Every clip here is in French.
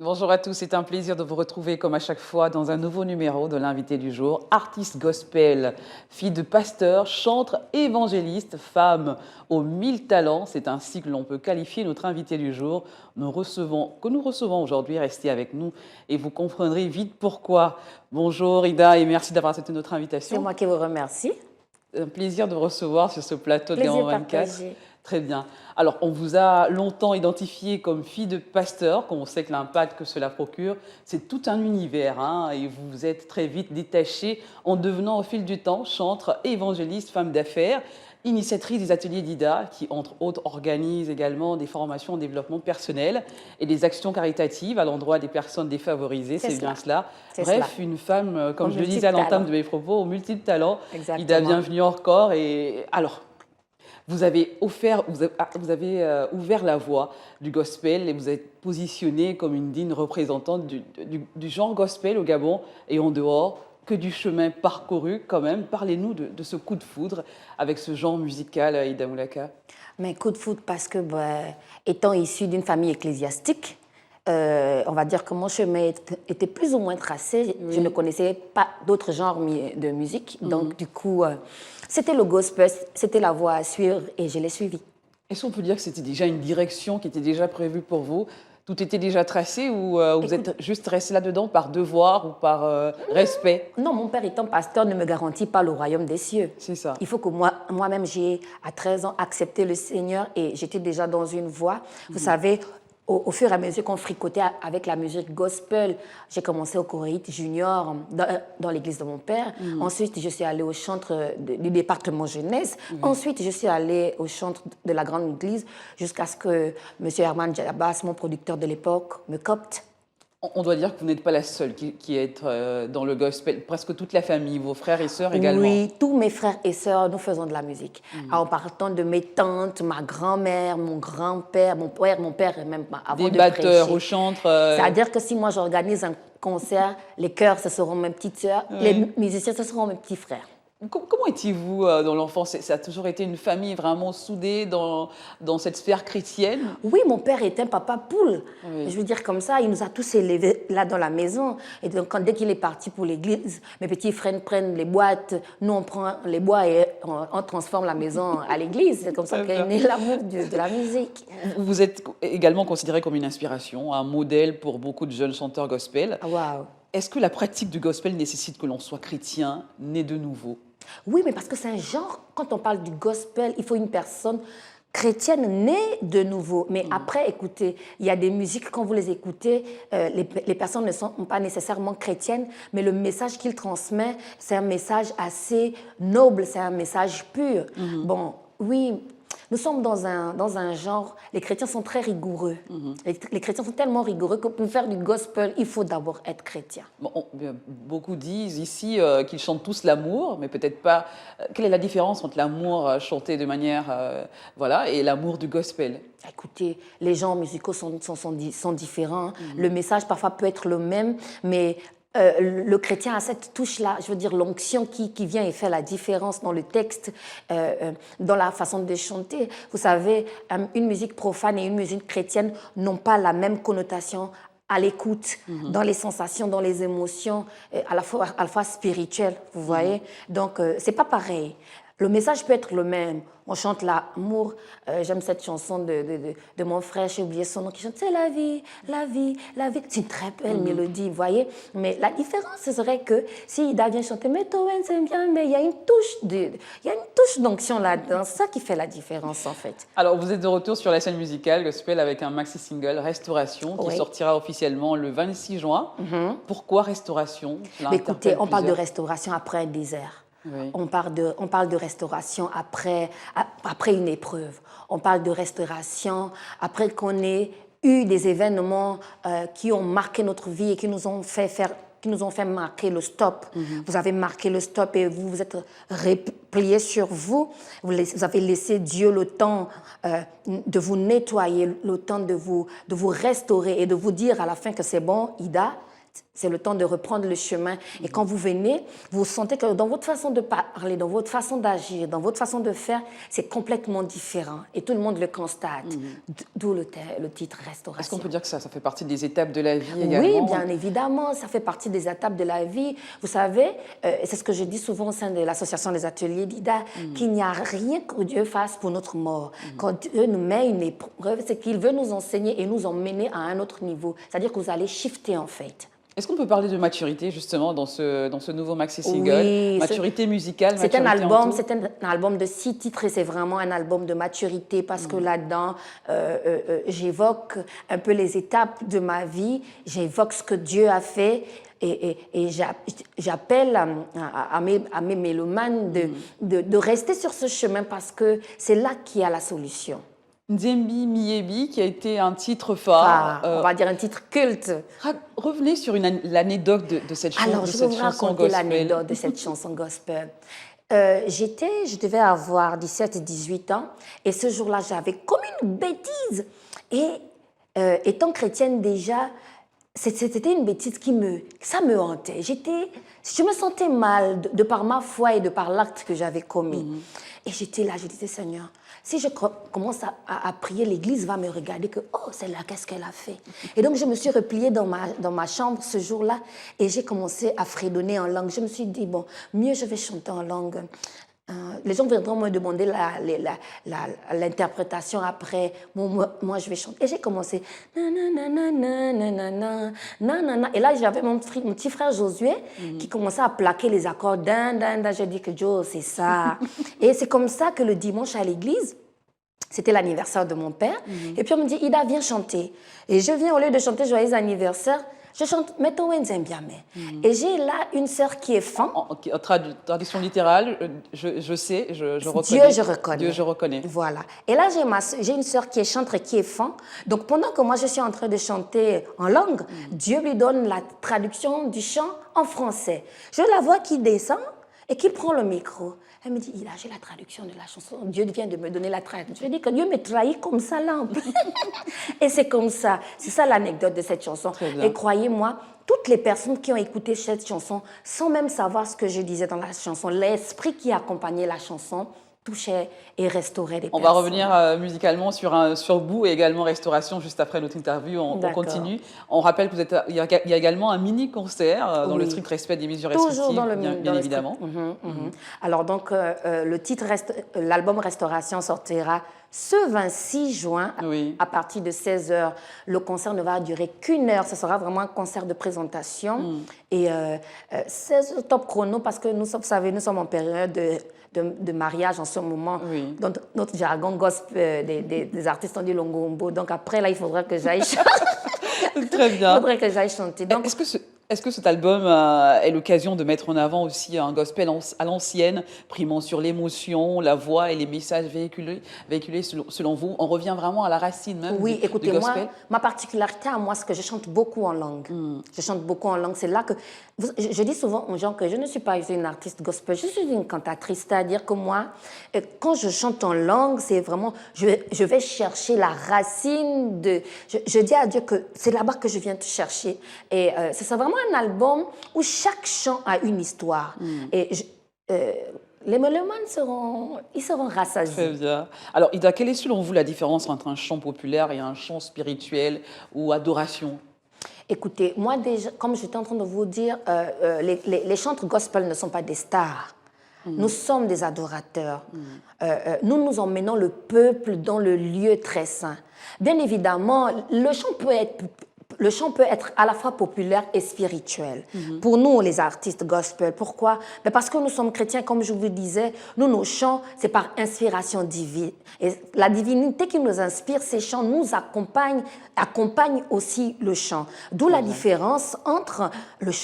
Bonjour à tous, c'est un plaisir de vous retrouver comme à chaque fois dans un nouveau numéro de l'invité du jour. Artiste gospel, fille de pasteur, chantre, évangéliste, femme aux 1000 talents. C'est ainsi que l'on peut qualifier notre invité du jour. Que nous recevons aujourd'hui. Restez avec nous et vous comprendrez vite pourquoi. Bonjour Ida et merci d'avoir accepté notre invitation. C'est moi qui vous remercie. Un plaisir de vous recevoir sur ce plateau de Plaisir Gaon 24. partagé. Très bien. Alors, on vous a longtemps identifié comme fille de pasteur, comme on sait que l'impact que cela procure, c'est tout un univers, hein, et vous vous êtes très vite détachée en devenant au fil du temps chantre, évangéliste, femme d'affaires, initiatrice des ateliers d'Ida, qui entre autres organise également des formations en développement personnel et des actions caritatives à l'endroit des personnes défavorisées, c'est bien cela. Bref, une femme, comme je le disais à l'entame de mes propos, aux multiples talents. Exactement. Ida, bienvenue encore. Et alors, vous avez ouvert la voie du gospel et vous êtes positionnée comme une digne représentante du genre gospel au Gabon et en dehors, que du chemin parcouru quand même. Parlez-nous de ce coup de foudre avec ce genre musical, Ida Moulaka. Mais coup de foudre parce que, étant issue d'une famille ecclésiastique, on va dire que mon chemin était plus ou moins tracé. Oui. Je ne connaissais pas d'autres genres de musique. Donc, du coup, c'était le gospel, c'était la voie à suivre et je l'ai suivie. Est-ce qu'on peut dire que c'était déjà une direction qui était déjà prévue pour vous? Tout était déjà tracé ou vous êtes juste resté là-dedans par devoir ou par respect? Non, mon père étant pasteur ne me garantit pas le royaume des cieux. C'est ça. Il faut que moi-même, j'ai à 13 ans accepté le Seigneur et j'étais déjà dans une voie. Vous savez, au fur et à mesure qu'on fricotait avec la musique gospel, j'ai commencé au choréite junior dans l'église de mon père. Ensuite, je suis allée au chantre du département jeunesse. Ensuite, je suis allée au chantre de la grande église jusqu'à ce que M. Herman Djabas, mon producteur de l'époque, me copte. On doit dire que vous n'êtes pas la seule qui est dans le gospel. Presque toute la famille, vos frères et sœurs également. Oui, tous mes frères et sœurs, nous faisons de la musique. En partant de mes tantes, ma grand-mère, mon grand-père, mon père même avant de prêcher. Des batteurs au chantre. C'est-à-dire que si moi j'organise un concert, les chœurs, ce seront mes petites sœurs, les musiciens, ce seront mes petits frères. Comment étiez-vous dans l'enfance? Ça a toujours été une famille vraiment soudée dans cette sphère chrétienne? Oui, mon père était un papa poule. Oui. Je veux dire comme ça, il nous a tous élevés là dans la maison. Et donc, dès qu'il est parti pour l'église, mes petits frères prennent les boîtes, nous on prend les bois et on transforme la maison à l'église. C'est comme ça qu'est né l'amour de la musique. Vous êtes également considéré comme une inspiration, un modèle pour beaucoup de jeunes chanteurs gospel. Waouh! Est-ce que la pratique du gospel nécessite que l'on soit chrétien, né de nouveau? Oui, mais parce que c'est un genre, quand on parle du gospel, il faut une personne chrétienne née de nouveau. Mais après, écoutez, il y a des musiques, quand vous les écoutez, les personnes ne sont pas nécessairement chrétiennes, mais le message qu'ils transmettent, c'est un message assez noble, c'est un message pur. Bon, oui, nous sommes dans un genre, les chrétiens sont très rigoureux. Les chrétiens sont tellement rigoureux que pour faire du gospel, il faut d'abord être chrétien. Bon, beaucoup disent ici qu'ils chantent tous l'amour, mais peut-être pas. Quelle est la différence entre l'amour chanté de manière, et l'amour du gospel? Écoutez, les genres musicaux sont différents. Le message parfois peut être le même, mais le chrétien a cette touche-là, je veux dire l'onction qui vient et fait la différence dans le texte, dans la façon de chanter. Vous savez, une musique profane et une musique chrétienne n'ont pas la même connotation à l'écoute, dans les sensations, dans les émotions, à la fois spirituelles, vous voyez. Donc, c'est pas pareil. Le message peut être le même. On chante l'amour. J'aime cette chanson de mon frère, j'ai oublié son nom, qui chante « C'est la vie, la vie, la vie ». C'est une très belle mélodie, vous voyez. Mais la différence, ce serait que si Ida vient chanter « Mais toi, c'est bien », mais il y a une touche d'onction là-dedans. C'est ça qui fait la différence, en fait. Alors, vous êtes de retour sur la scène musicale gospel avec un maxi-single, Restauration, qui sortira officiellement le 26 juin. Pourquoi Restauration? Écoutez, on parle de restauration après un désert. Oui. On parle de restauration après une épreuve. On parle de restauration après qu'on ait eu des événements qui ont marqué notre vie et qui nous ont fait marquer le stop. Vous avez marqué le stop et vous vous êtes replié sur vous. Vous avez laissé Dieu le temps de vous nettoyer, le temps de vous restaurer et de vous dire à la fin que c'est bon, Ida, C'est le temps de reprendre le chemin. Et quand vous venez, vous sentez que dans votre façon de parler, dans votre façon d'agir, dans votre façon de faire, c'est complètement différent. Et tout le monde le constate. D'où le titre Restauration. Est-ce qu'on peut dire que ça fait partie des étapes de la vie Oui, également? bien évidemment, ça fait partie des étapes de la vie. Vous savez, c'est ce que je dis souvent au sein de l'association des ateliers d'IDA, qu'il n'y a rien que Dieu fasse pour notre mort. Quand Dieu nous met une épreuve, c'est qu'il veut nous enseigner et nous emmener à un autre niveau. C'est-à-dire que vous allez shifter en fait. Est-ce qu'on peut parler de maturité justement dans ce nouveau maxi-single? Oui, maturité musicale, c'est un maturité en tout? c'est un album de 6 titres et c'est vraiment un album de maturité parce que là-dedans, j'évoque un peu les étapes de ma vie, j'évoque ce que Dieu a fait et j'appelle à mes mélomanes de rester sur ce chemin parce que c'est là qu'il y a la solution. Nzembi Miyebi, qui a été un titre phare. On va dire un titre culte. Revenez sur l'anecdote de cette chanson. Alors, je vais vous raconter l'anecdote de cette chanson gospel. Je devais avoir 17-18 ans et ce jour-là, j'avais commis une bêtise. Et étant chrétienne déjà, c'était une bêtise ça me hantait. Je me sentais mal de par ma foi et de par l'acte que j'avais commis. Et j'étais là, je disais, Seigneur, si je commence à prier, l'Église va me regarder que, oh, celle-là, qu'est-ce qu'elle a fait? Et donc, je me suis repliée dans ma chambre ce jour-là et j'ai commencé à fredonner en langue. Je me suis dit, bon, mieux je vais chanter en langue. Les gens viendront me demander l'interprétation après. Moi, je vais chanter. Et j'ai commencé. Et là, j'avais mon petit frère Josué qui commençait à plaquer les accords. J'ai dit que Joe, c'est ça. Et c'est comme ça que le dimanche à l'église, c'était l'anniversaire de mon père. Et puis on me dit, Ida, viens chanter. Et je viens, au lieu de chanter Joyeux anniversaire, je chante Mettons Nzembiame. Et j'ai là une sœur qui est fan. En traduction littérale, je sais, je reconnais. Dieu, je reconnais. Dieu, je reconnais. Voilà. Et là, j'ai une sœur qui est chanteuse, qui est fan. Donc, pendant que moi, je suis en train de chanter en langue, Dieu lui donne la traduction du chant en français. Je la vois qui descend et qui prend le micro. Elle me dit, j'ai la traduction de la chanson. Dieu vient de me donner la traduction. Je dis que Dieu me trahit comme ça, là. Et c'est comme ça. C'est ça l'anecdote de cette chanson. Et croyez-moi, toutes les personnes qui ont écouté cette chanson, sans même savoir ce que je disais dans la chanson, l'esprit qui accompagnait la chanson touchait et restaurait des personnes. On va revenir musicalement sur Bou et également Restauration juste après notre interview. On continue. On rappelle qu'il y a également un mini-concert dans le strict respect des mesures restrictives. Toujours dans le bien évidemment. Alors donc, le titre l'album Restauration sortira ce 26 juin à partir de 16h. Le concert ne va durer qu'1 heure. Ce sera vraiment un concert de présentation. Et 16 top chrono parce que vous savez, nous sommes en période de mariage en ce moment. Donc, notre jargon gospel des artistes ont dit longombo. Donc après, là, il faudra que j'aille chanter. Très bien. Il faudrait que j'aille chanter. Donc, est-ce que cet album est l'occasion de mettre en avant aussi un gospel à l'ancienne, primant sur l'émotion, la voix et les messages véhiculés selon vous? On revient vraiment à la racine même du gospel? Écoutez, ma particularité à moi, c'est que je chante beaucoup en langue. Je chante beaucoup en langue. C'est là que... Je dis souvent aux gens que je ne suis pas une artiste gospel, je suis une cantatrice. C'est-à-dire que moi, quand je chante en langue, c'est vraiment... Je vais chercher la racine de... Je dis à Dieu que c'est là-bas que je viens te chercher. Et c'est vraiment un album où chaque chant a une histoire. Et les mélomanes seront rassasiés. Très bien. Alors, Ida, quelle est selon vous la différence entre un chant populaire et un chant spirituel ou adoration? Écoutez, moi déjà, comme j'étais en train de vous dire, les chantres gospel ne sont pas des stars. Nous sommes des adorateurs. Nous emmenons le peuple dans le lieu très saint. Bien évidemment, le chant peut être à la fois populaire et spirituel. Pour nous, les artistes gospel, pourquoi? Parce que nous sommes chrétiens, comme je vous disais, nos chants, c'est par inspiration divine. Et la divinité qui nous inspire, ces chants nous accompagnent aussi le chant. D'où la différence entre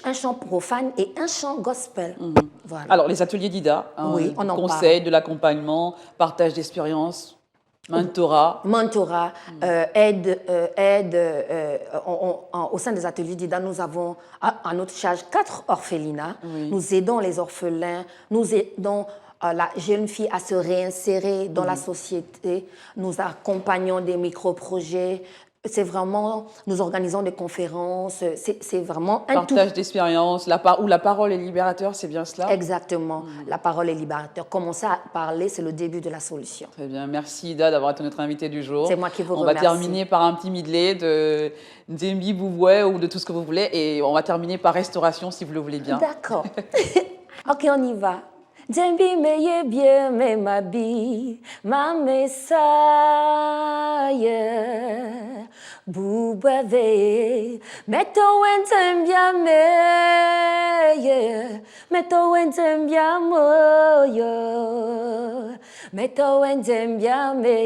un chant profane et un chant gospel. Voilà. Alors, les ateliers d'Ida, conseils, de l'accompagnement, partage d'expériences. Mentorat, aide. Au sein des ateliers d'IDA, nous avons à notre charge 4 orphelinats. Nous aidons les orphelins, nous aidons la jeune fille à se réinsérer dans la société. Nous accompagnons des micro-projets. C'est vraiment, nous organisons des conférences, c'est vraiment un tout. Partage d'expérience, où la parole est libérateur, c'est bien cela? Exactement, la parole est libérateur. Commencer à parler, c'est le début de la solution. Très bien, merci Ida d'avoir été notre invitée du jour. C'est moi qui vous On va remercie. terminer par un petit medley de Nzembi Bouboué ou de tout ce que vous voulez et on va terminer par restauration si vous le voulez bien. D'accord. Ok, on y va. Djembi meye bien me mabi, ma messaye. Boubave, meto wentem bien meye, meto wentem bien moyo, meto wentem bien me.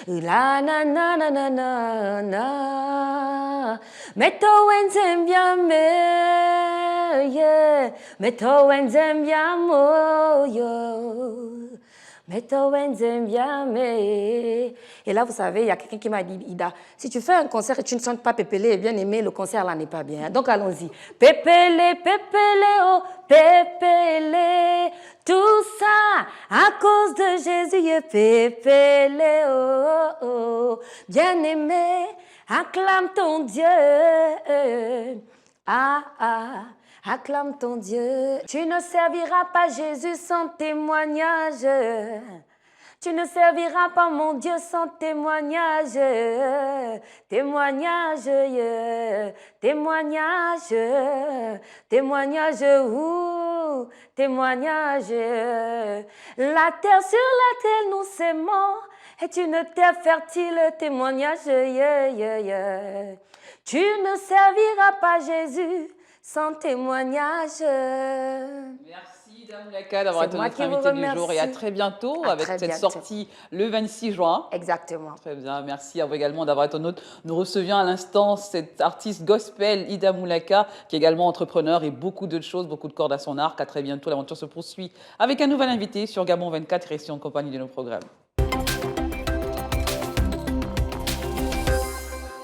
La na na na na na na, meto wentem bien me, meto wentem bien moyo. Et là, vous savez, il y a quelqu'un qui m'a dit, Ida, si tu fais un concert et tu ne chantes pas Pépélé et bien aimé, le concert là n'est pas bien. Donc allons-y. Pépélé, Pépélé, oh, Pépélé, tout ça à cause de Jésus, Pépélé, oh, oh, bien aimé, acclame ton Dieu. Ah, ah. Acclame ton Dieu. Tu ne serviras pas Jésus sans témoignage. Tu ne serviras pas mon Dieu sans témoignage. Témoignage, yeah. Témoignage, témoignage, ouh, témoignage. La terre sur laquelle nous s'aimons est une terre fertile. Témoignage, yeah, yeah, yeah. Tu ne serviras pas Jésus sans témoignage. Merci Damoulaka d'avoir été notre invité du jour et à très bientôt avec cette sortie le 26 juin. Exactement. Très bien, merci à vous également d'avoir été notre. Nous recevions à l'instant cette artiste gospel Ida Moulaka qui est également entrepreneur et beaucoup de choses, beaucoup de cordes à son arc. À très bientôt, l'aventure se poursuit avec un nouvel invité sur Gabon 24. Restez en compagnie de nos programmes.